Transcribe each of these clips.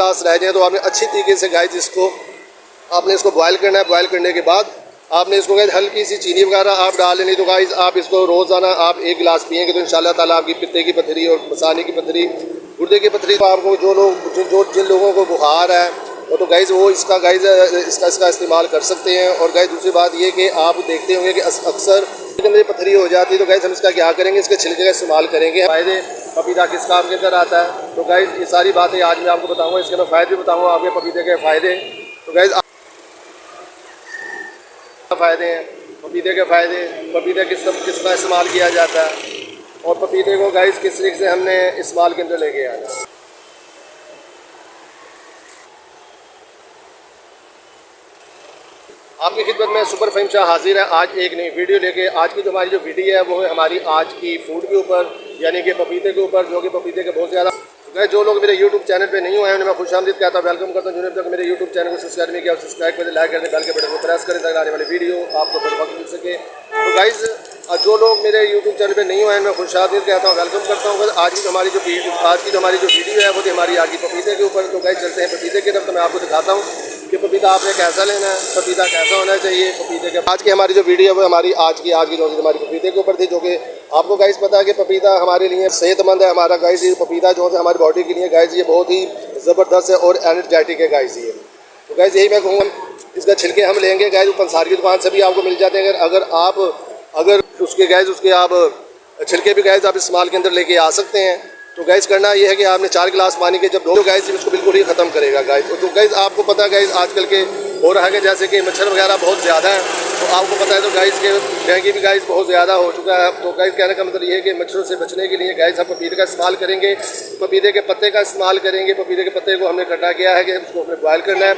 गिलास रह जाए तो आपने अच्छी तरीके से गाइस इसको आपने इसको बॉयल करना है। बॉयल करने के बाद आपने इसको गाइस हल्की सी चीनी वगैरह आप डाल लेनी। तो गाइस आप इसको रोज़ाना आप 1 गिलास पिएंगे तो इंशाल्लाह ताला आपकी पित्ते की पथरी और मसाने की पथरी, गुर्दे की पथरी, आपको जिन लोगों को बुखार है तो गाइस वो इसका इस्तेमाल कर सकते हैं। और गाइस दूसरी बात ये कि आप देखते होंगे कि अक्सर पथरी हो जाती है तो गाइस हम इसका क्या करेंगे, इसके छिलके का इस्तेमाल करेंगे। फ़ायदे पपीता किस काम के अंदर आता है तो गाइस ये सारी बातें आज मैं आपको बताऊँगा। इसके मैं फ़ायदे भी बताऊँगा आपके पपीते के फ़ायदे। तो गाइस फ़ायदे हैं पपीते के फ़ायदे, पपीते किस तरह इस्तेमाल किया जाता है और पपीते को गाइस किस तरीके से हमने इस्तेमाल के अंदर लेके आना है। आपकी खिदमत में सुपर फ़हीम शाह हाजिर है आज एक नई वीडियो लेके। आज की जो हमारी जो वीडियो है वो है हमारी आज की फूड के ऊपर, यानी कि पपीते के ऊपर, जो कि पपीते के बहुत ज़्यादा जो लोग मेरे यूट्यूब चैनल पे नहीं हुए हैं उन्हें मैं खुशामदीद कहता हूँ, वेलकम करता हूँ। जिन्होंने तक मेरे यूट्यूब चैनल को सब्सक्राइब नहीं किया, सब्सक्राइब करें, लाइक करें, बेल के बटन को प्रेस करें ताकि आने वाली वीडियो आपको बर वक्त मिल सके। तो गाइज़ जो लोग मेरे यूट्यूब चैनल पे नहीं हुए हैं मैं खुशामदीद कहता हूँ, वेलकम करता हूँ। आज की हमारी जो वीडियो है वो थी हमारी आगे पपीते के ऊपर। तो गाइज़ चलते हैं पपीते की तरफ। तो मैं आपको दिखाता हूँ कि पपीता आपने कैसा लेना है, पपीता कैसा होना चाहिए पपीते के। आज की हमारी जो वीडियो है वो हमारी आज की जो हमारी पपीते के ऊपर थी, जो कि आपको गाइस पता है कि पपीता हमारे लिए सेहतमंद है। हमारा गाइस ये पपीता जो है हमारी बॉडी के लिए गाइस ये बहुत ही ज़बरदस्त है और एनर्जेटिक है गाइस ये। तो गाइस यही मैं कहूँगा, इसका छिलके हम लेंगे गाइस पंसार की दुकान से भी आपको मिल जाते हैं। अगर उसके आप छिलके भी गाइस आप इस्तेमाल के अंदर लेके आ सकते हैं। तो गाइस करना ये है कि आपने 4 गिलास पानी के जब दो गाइस इसको बिल्कुल ही ख़त्म करेगा गाइस। तो गाइस आपको पता है गाइस आजकल के हो रहा है कि जैसे कि मच्छर वगैरह बहुत ज़्यादा है, तो आपको पता है तो गाइस के डेंगू भी गाइस बहुत ज़्यादा हो चुका है। तो गाइस कहने का मतलब ये है कि मच्छरों से बचने के लिए गाइस हम पपीते का इस्तेमाल करेंगे, पपीते के पत्ते का इस्तेमाल करेंगे। पपीते के पत्ते को हमने करना क्या है कि उसको हमने बॉयल करना है,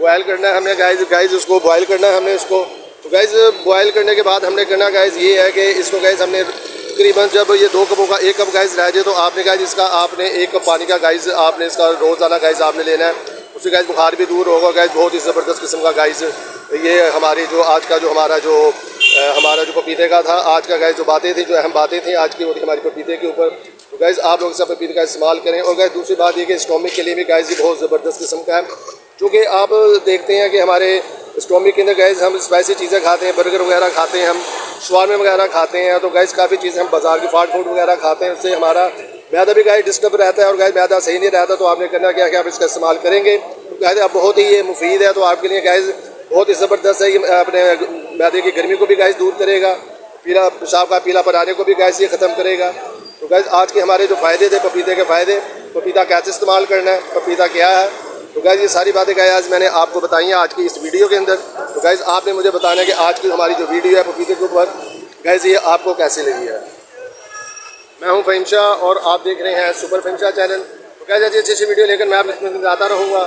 बॉयल करना है हमने गाइस उसको बॉयल करना है हमने उसको। तो गाइस बॉयल करने के बाद हमने करना गाइस ये है कि इसको गाइस हमने तकरीबन जब ये 2 कपों का 1 कप गाइस रह जाए तो आपने गाइस इसका आपने 1 कप पानी का गाइस आपने इसका रोज़ाना गाइस आपने लेना है। उससे गाइस बुखार भी दूर होगा गाइस। बहुत ही ज़बरदस्त किस्म का गाइस ये हमारी जो आज का जो हमारा जो पपीते का था आज का गाइस जो बातें थी, जो अहम बातें थी आज की वो थी हमारी पपीते के ऊपर। तो गाइस आप लोग इसका पपीते का इस्तेमाल करें। और गाइस दूसरी बात ये कि स्टोमिक के लिए भी गाइस ये बहुत ज़बरदस्त किस्म का है, क्योंकि आप देखते हैं कि हमारे स्टोमिक के अंदर गाइस हम स्पाइसी चीज़ें खाते हैं, बर्गर वगैरह खाते हैं, हम शवारमे वगैरह खाते हैं। तो गाइस काफ़ी चीज़ें हम बाज़ार की फास्ट फूड वगैरह खाते हैं, उससे हमारा मैदा भी गाइस डिस्टर्ब रहता है और गाइस मैदा सही नहीं रहता। तो आपने करना क्या कि आप इसका इस्तेमाल करेंगे तो गाइस अब बहुत ही ये मुफीद है। तो आपके लिए गाइस बहुत ही ज़बरदस्त है। ये अपने मैदे की गर्मी को भी गाइस दूर करेगा, पेशाब का पीला पराने को भी गाइस ये ख़त्म करेगा। तो गाइस आज के हमारे जो फ़ायदे थे पपीते के फ़ायदे, पपीता कैसे इस्तेमाल करना है, पपीता क्या है, तो गाइस ये सारी बातें गाइस आज मैंने आपको बताई हैं आज की इस वीडियो के अंदर। तो गाइस आपने मुझे बताना है कि आज की हमारी जो वीडियो है पपीते के ऊपर गाइस ये आपको कैसी लगी है। मैं हूं फ़हीम शाह और आप देख रहे हैं सुपर फ़हीम शाह चैनल। तो गाइस ऐसी अच्छी वीडियो लेकर मैं आपको आता रहूँगा।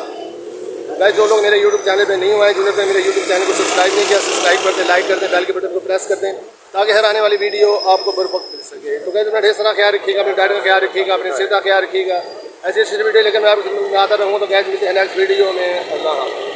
गाइस जो लोग मेरे यूट्यूब चैनल पे नहीं हुए हैं, जिन्होंने मेरे यूट्यूब चैनल को सब्सक्राइब नहीं किया, सब्सक्राइब कर दें, लाइक कर दें, बेल के बटन को प्रेस कर दें ताकि हर आने वाली वीडियो आपको बर वक्त मिल सके। तो गाइस अपना ढेर सारा ख्याल रखिएगा, अपने डाइट का ख्याल रखिएगा, अपने सेहत का ख्याल रखिएगा। ऐसी वीडियो लेकर मैं आपको आता रहूँगा। तो गाइस मिलते हैं नेक्स्ट वीडियो में। अल्लाह हाफ़िज़।